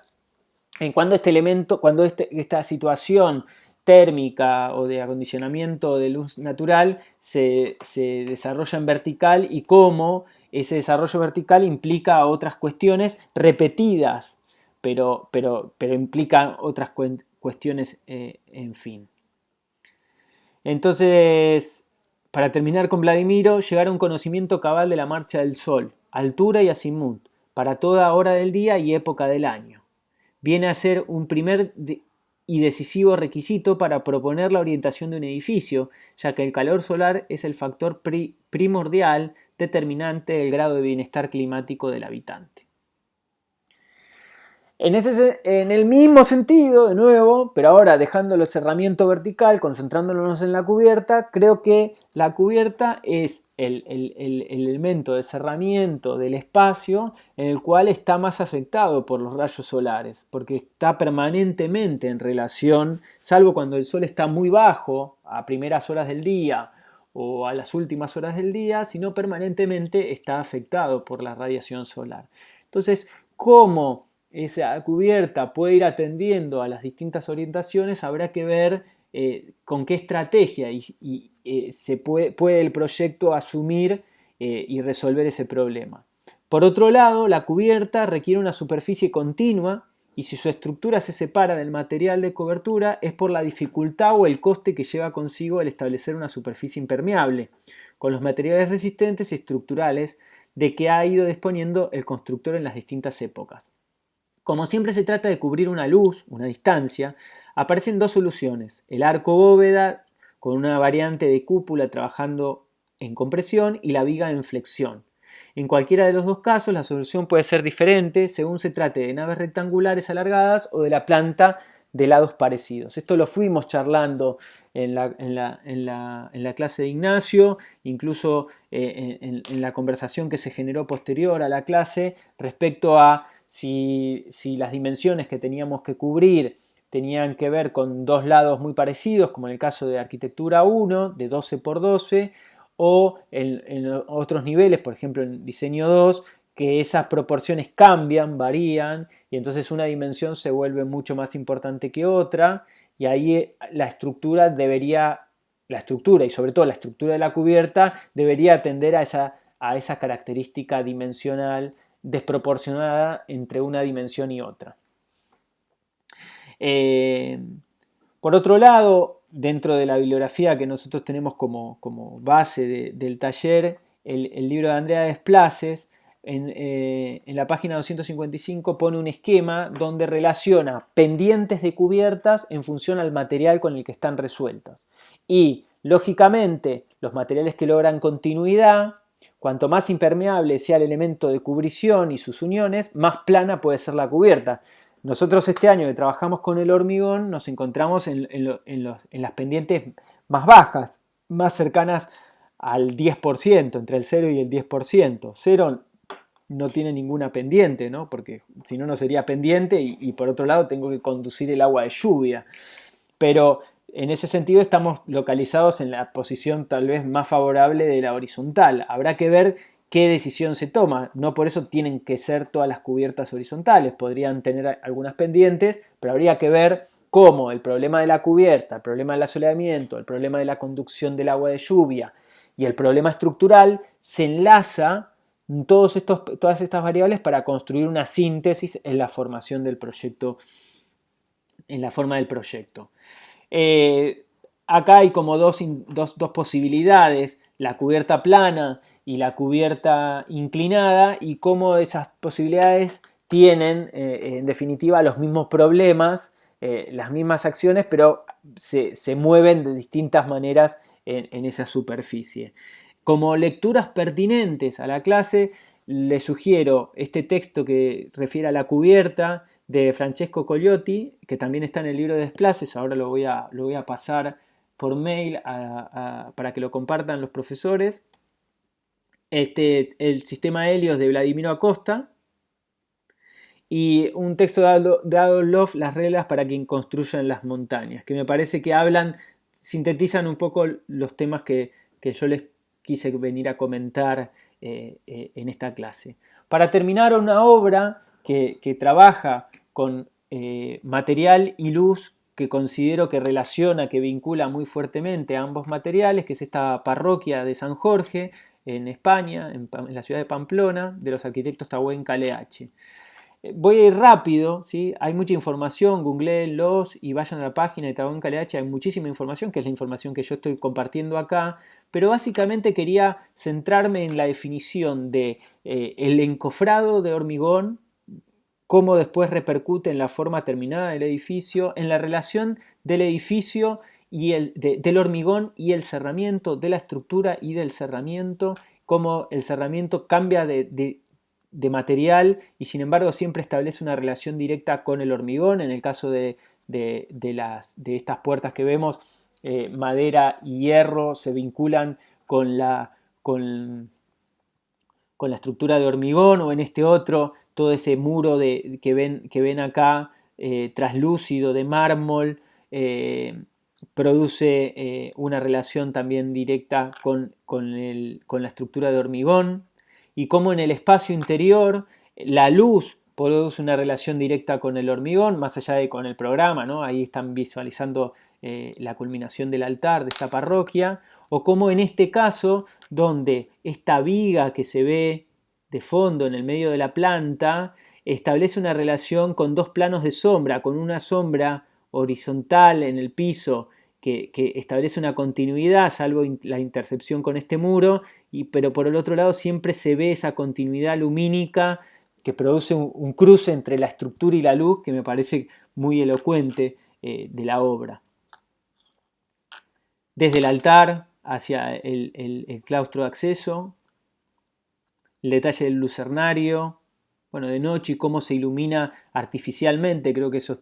Speaker 1: en cuando esta situación térmica o de acondicionamiento de luz natural se desarrolla en vertical y cómo ese desarrollo vertical implica otras cuestiones repetidas, pero implica otras cuestiones, en fin. Entonces, para terminar con Vladimiro, llegar a un conocimiento cabal de la marcha del Sol, altura y azimut, para toda hora del día y época del año. Viene a ser un primer y decisivo requisito para proponer la orientación de un edificio, ya que el calor solar es el factor primordial determinante del grado de bienestar climático del habitante. En el mismo sentido, de nuevo, pero ahora dejando el cerramiento vertical, concentrándonos en la cubierta, creo que la cubierta es el elemento de cerramiento del espacio en el cual está más afectado por los rayos solares, porque está permanentemente en relación, salvo cuando el sol está muy bajo, a primeras horas del día o a las últimas horas del día, sino permanentemente está afectado por la radiación solar. Entonces, ¿cómo esa cubierta puede ir atendiendo a las distintas orientaciones? Habrá que ver con qué estrategia se puede el proyecto asumir y resolver ese problema. Por otro lado, la cubierta requiere una superficie continua y si su estructura se separa del material de cobertura es por la dificultad o el coste que lleva consigo el establecer una superficie impermeable con los materiales resistentes y estructurales de que ha ido disponiendo el constructor en las distintas épocas. Como siempre se trata de cubrir una luz, una distancia, aparecen dos soluciones: el arco bóveda con una variante de cúpula trabajando en compresión y la viga en flexión. En cualquiera de los dos casos la solución puede ser diferente según se trate de naves rectangulares alargadas o de la planta de lados parecidos. Esto lo fuimos charlando en la clase de Ignacio, incluso en la conversación que se generó posterior a la clase respecto a si las dimensiones que teníamos que cubrir tenían que ver con dos lados muy parecidos, como en el caso de Arquitectura 1, de 12 por 12, o en otros niveles, por ejemplo en Diseño 2, que esas proporciones cambian, varían, y entonces una dimensión se vuelve mucho más importante que otra, y ahí la estructura y sobre todo la estructura de la cubierta debería atender a esa característica dimensional desproporcionada entre una dimensión y otra. Por otro lado, dentro de la bibliografía que nosotros tenemos como base del taller, el libro de Andrea Desplaces, en la página 255 pone un esquema donde relaciona pendientes de cubiertas en función al material con el que están resueltas. Y, lógicamente, los materiales que logran continuidad, cuanto más impermeable sea el elemento de cubrición y sus uniones, más plana puede ser la cubierta. Nosotros este año que trabajamos con el hormigón nos encontramos en las pendientes más bajas, más cercanas al 10%, entre el 0 y el 10%. 0 no tiene ninguna pendiente, ¿no? Porque si no, no sería pendiente y por otro lado tengo que conducir el agua de lluvia. Pero en ese sentido estamos localizados en la posición tal vez más favorable de la horizontal. Habrá que ver qué decisión se toma. No por eso tienen que ser todas las cubiertas horizontales. Podrían tener algunas pendientes, pero habría que ver cómo el problema de la cubierta, el problema del asoleamiento, el problema de la conducción del agua de lluvia y el problema estructural se enlaza todas estas variables para construir una síntesis en la formación del proyecto, en la forma del proyecto. Acá hay como dos posibilidades, la cubierta plana y la cubierta inclinada, y cómo esas posibilidades tienen en definitiva los mismos problemas, las mismas acciones, pero se mueven de distintas maneras en esa superficie. Como lecturas pertinentes a la clase, les sugiero este texto que refiere a la cubierta de Francesco Cogliotti, que también está en el libro de Desplaces. Ahora lo voy a pasar por mail para que lo compartan los profesores. El sistema Helios de Vladimiro Acosta, y un texto de Adolf, Las reglas para quien construya en las montañas, que me parece que sintetizan un poco los temas que yo les quise venir a comentar en esta clase. Para terminar, una obra que trabaja con material y luz, que considero que relaciona, que vincula muy fuertemente a ambos materiales, que es esta parroquia de San Jorge, en España, en la ciudad de Pamplona, de los arquitectos Tahuén Caleache. Voy a ir rápido, ¿sí? Hay mucha información, googleenlos y vayan a la página de Tahuén Caleache, hay muchísima información, que es la información que yo estoy compartiendo acá, pero básicamente quería centrarme en la definición de el encofrado de hormigón, cómo después repercute en la forma terminada del edificio, en la relación del edificio y del hormigón y el cerramiento, de la estructura y del cerramiento, cómo el cerramiento cambia de material y sin embargo siempre establece una relación directa con el hormigón. En el caso de estas puertas que vemos, madera y hierro se vinculan con la estructura de hormigón, o en este otro, todo ese muro que ven acá, traslúcido de mármol, produce una relación también directa con la estructura de hormigón, y cómo en el espacio interior la luz produce una relación directa con el hormigón, más allá de con el programa, ¿no? Ahí están visualizando la culminación del altar de esta parroquia, o cómo en este caso, donde esta viga que se ve de fondo en el medio de la planta establece una relación con dos planos de sombra, con una sombra horizontal en el piso que establece una continuidad, salvo la intercepción con este muro, pero por el otro lado siempre se ve esa continuidad lumínica que produce un cruce entre la estructura y la luz, que me parece muy elocuente de la obra. Desde el altar hacia el claustro de acceso, el detalle del lucernario, bueno, de noche, y cómo se ilumina artificialmente. Creo que eso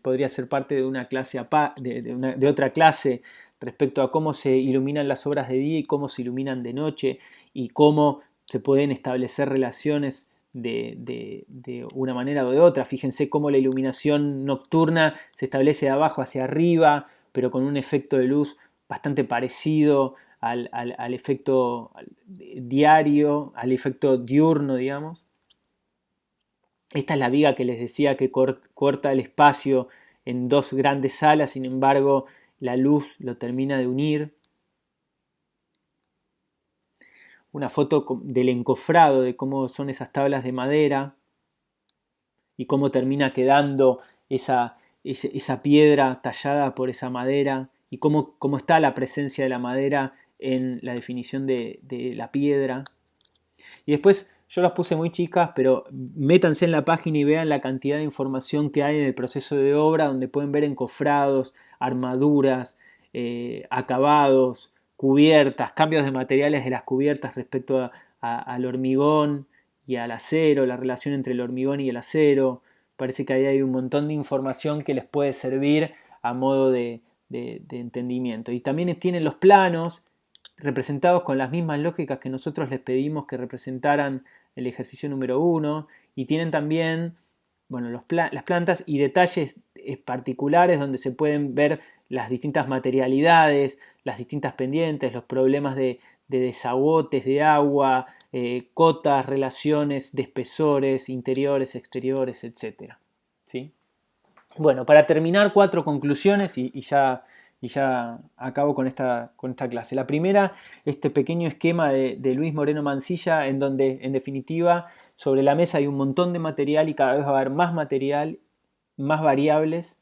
Speaker 1: podría ser parte de una clase de otra clase, respecto a cómo se iluminan las obras de día y cómo se iluminan de noche, y cómo se pueden establecer relaciones de una manera o de otra. Fíjense cómo la iluminación nocturna se establece de abajo hacia arriba, pero con un efecto de luz bastante parecido al efecto diario, al efecto diurno, digamos. Esta es la viga que les decía que corta el espacio en dos grandes salas, sin embargo la luz lo termina de unir. Una foto del encofrado, de cómo son esas tablas de madera y cómo termina quedando esa piedra tallada por esa madera, y cómo está la presencia de la madera en la definición de la piedra. Y después, yo las puse muy chicas, pero métanse en la página y vean la cantidad de información que hay en el proceso de obra, donde pueden ver encofrados, armaduras, acabados, cubiertas, cambios de materiales de las cubiertas respecto al hormigón y al acero, la relación entre el hormigón y el acero, Parece que ahí hay un montón de información que les puede servir a modo de entendimiento. Y también tienen los planos representados con las mismas lógicas que nosotros les pedimos que representaran el ejercicio número 1, y tienen también, bueno, las plantas y detalles particulares donde se pueden ver las distintas materialidades, las distintas pendientes, los problemas de desaguates de agua, cotas, relaciones de espesores, interiores, exteriores, etc. ¿Sí? Bueno, para terminar, 4 conclusiones y ya acabo con esta clase. La primera, este pequeño esquema de Luis Moreno Mansilla, en donde, en definitiva, sobre la mesa hay un montón de material y cada vez va a haber más material, más variables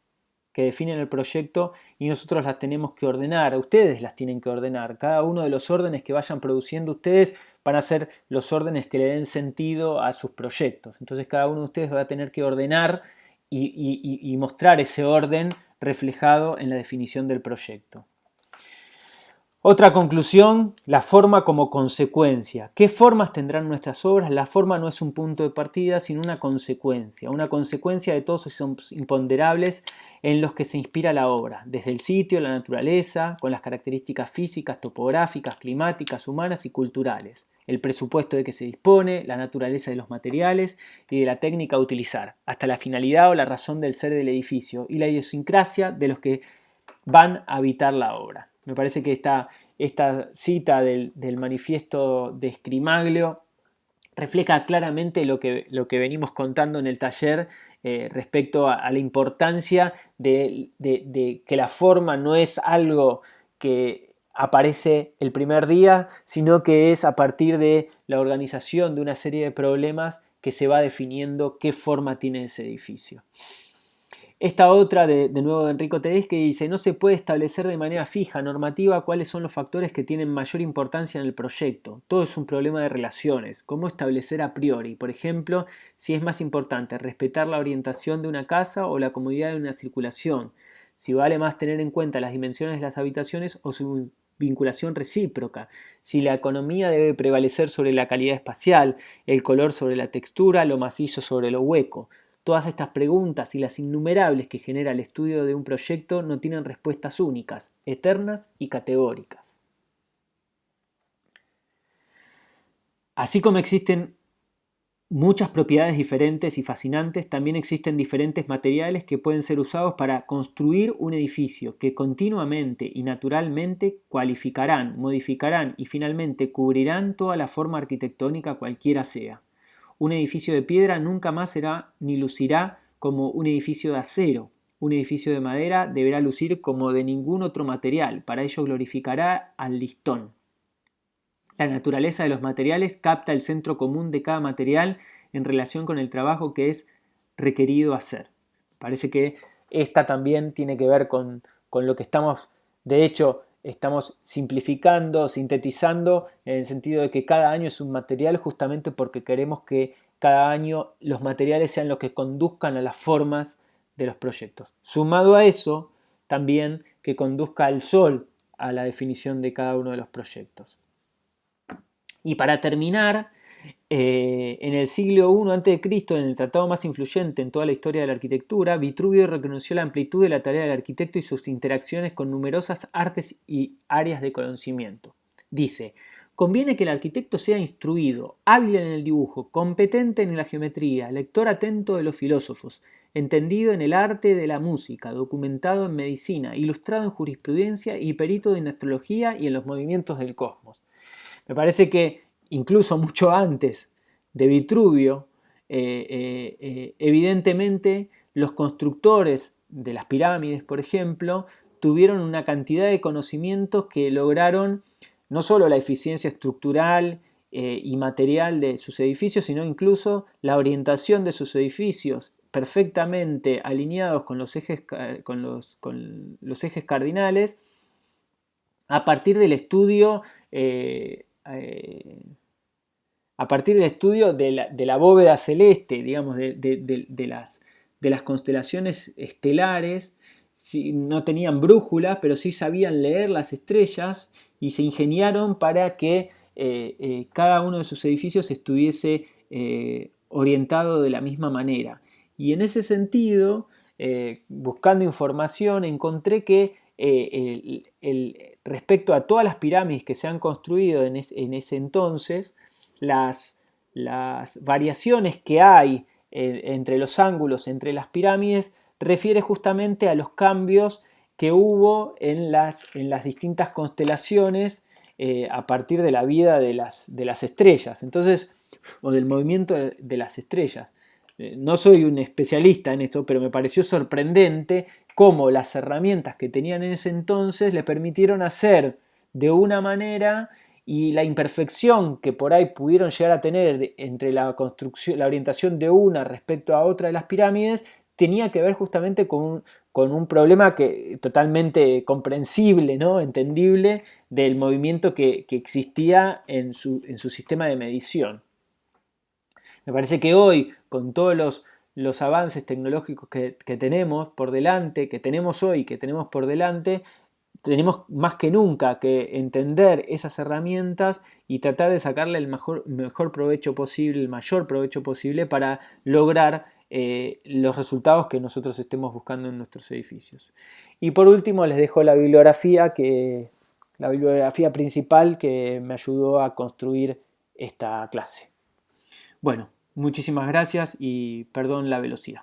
Speaker 1: que definen el proyecto, y nosotros las tenemos que ordenar, ustedes las tienen que ordenar. Cada uno de los órdenes que vayan produciendo ustedes van a ser los órdenes que le den sentido a sus proyectos. Entonces cada uno de ustedes va a tener que ordenar y mostrar ese orden reflejado en la definición del proyecto. Otra conclusión, la forma como consecuencia. ¿Qué formas tendrán nuestras obras? La forma no es un punto de partida, sino una consecuencia de todos esos imponderables en los que se inspira la obra, desde el sitio, la naturaleza, con las características físicas, topográficas, climáticas, humanas y culturales, el presupuesto de que se dispone, la naturaleza de los materiales y de la técnica a utilizar, hasta la finalidad o la razón del ser del edificio y la idiosincrasia de los que van a habitar la obra. Me parece que esta cita del manifiesto de Scrimaglio refleja claramente lo que venimos contando en el taller respecto a la importancia de que la forma no es algo que aparece el primer día, sino que es a partir de la organización de una serie de problemas que se va definiendo qué forma tiene ese edificio. Esta otra, de nuevo de Enrico Tedeschi, dice: no se puede establecer de manera fija, normativa, cuáles son los factores que tienen mayor importancia en el proyecto. Todo es un problema de relaciones. ¿Cómo establecer a priori? Por ejemplo, si es más importante respetar la orientación de una casa o la comodidad de una circulación. Si vale más tener en cuenta las dimensiones de las habitaciones o su vinculación recíproca. Si la economía debe prevalecer sobre la calidad espacial, el color sobre la textura, lo macizo sobre lo hueco. Todas estas preguntas y las innumerables que genera el estudio de un proyecto no tienen respuestas únicas, eternas y categóricas. Así como existen muchas propiedades diferentes y fascinantes, también existen diferentes materiales que pueden ser usados para construir un edificio que continuamente y naturalmente cualificarán, modificarán y finalmente cubrirán toda la forma arquitectónica cualquiera sea. Un edificio de piedra nunca más será ni lucirá como un edificio de acero. Un edificio de madera deberá lucir como de ningún otro material. Para ello glorificará al listón. La naturaleza de los materiales capta el centro común de cada material en relación con el trabajo que es requerido hacer. Parece que esta también tiene que ver con lo que estamos, de hecho, estamos simplificando, sintetizando, en el sentido de que cada año es un material justamente porque queremos que cada año los materiales sean los que conduzcan a las formas de los proyectos. Sumado a eso, también que conduzca al sol a la definición de cada uno de los proyectos. Y para terminar, en el siglo I a.C., en el tratado más influyente en toda la historia de la arquitectura, Vitruvio reconoció la amplitud de la tarea del arquitecto y sus interacciones con numerosas artes y áreas de conocimiento. Dice: conviene que el arquitecto sea instruido, hábil en el dibujo, competente en la geometría, lector atento de los filósofos, entendido en el arte de la música, documentado en medicina, ilustrado en jurisprudencia y perito en astrología y en los movimientos del cosmos. Me parece que incluso mucho antes de Vitruvio, evidentemente los constructores de las pirámides, por ejemplo, tuvieron una cantidad de conocimientos que lograron no solo la eficiencia estructural y material de sus edificios, sino incluso la orientación de sus edificios perfectamente alineados con los ejes cardinales a partir del estudio de la bóveda celeste, digamos, de las constelaciones estelares. No tenían brújulas, pero sí sabían leer las estrellas y se ingeniaron para que cada uno de sus edificios estuviese orientado de la misma manera. Y en ese sentido, buscando información, encontré que respecto a todas las pirámides que se han construido en ese entonces, las variaciones que hay entre los ángulos, entre las pirámides, refiere justamente a los cambios que hubo en las distintas constelaciones a partir de la vida de las estrellas. Entonces, o del movimiento de las estrellas. No soy un especialista en esto, pero me pareció sorprendente cómo las herramientas que tenían en ese entonces le permitieron hacer de una manera, y la imperfección que por ahí pudieron llegar a tener entre la construcción, la orientación de una respecto a otra de las pirámides, tenía que ver justamente con un problema totalmente comprensible, ¿no? Entendible, del movimiento que existía en su sistema de medición. Me parece que hoy, con todos los avances tecnológicos que tenemos por delante, que tenemos hoy, que tenemos por delante, tenemos más que nunca que entender esas herramientas y tratar de sacarle el mejor provecho posible, el mayor provecho posible para lograr los resultados que nosotros estemos buscando en nuestros edificios. Y por último les dejo la bibliografía principal que me ayudó a construir esta clase. Bueno, muchísimas gracias y perdón la velocidad.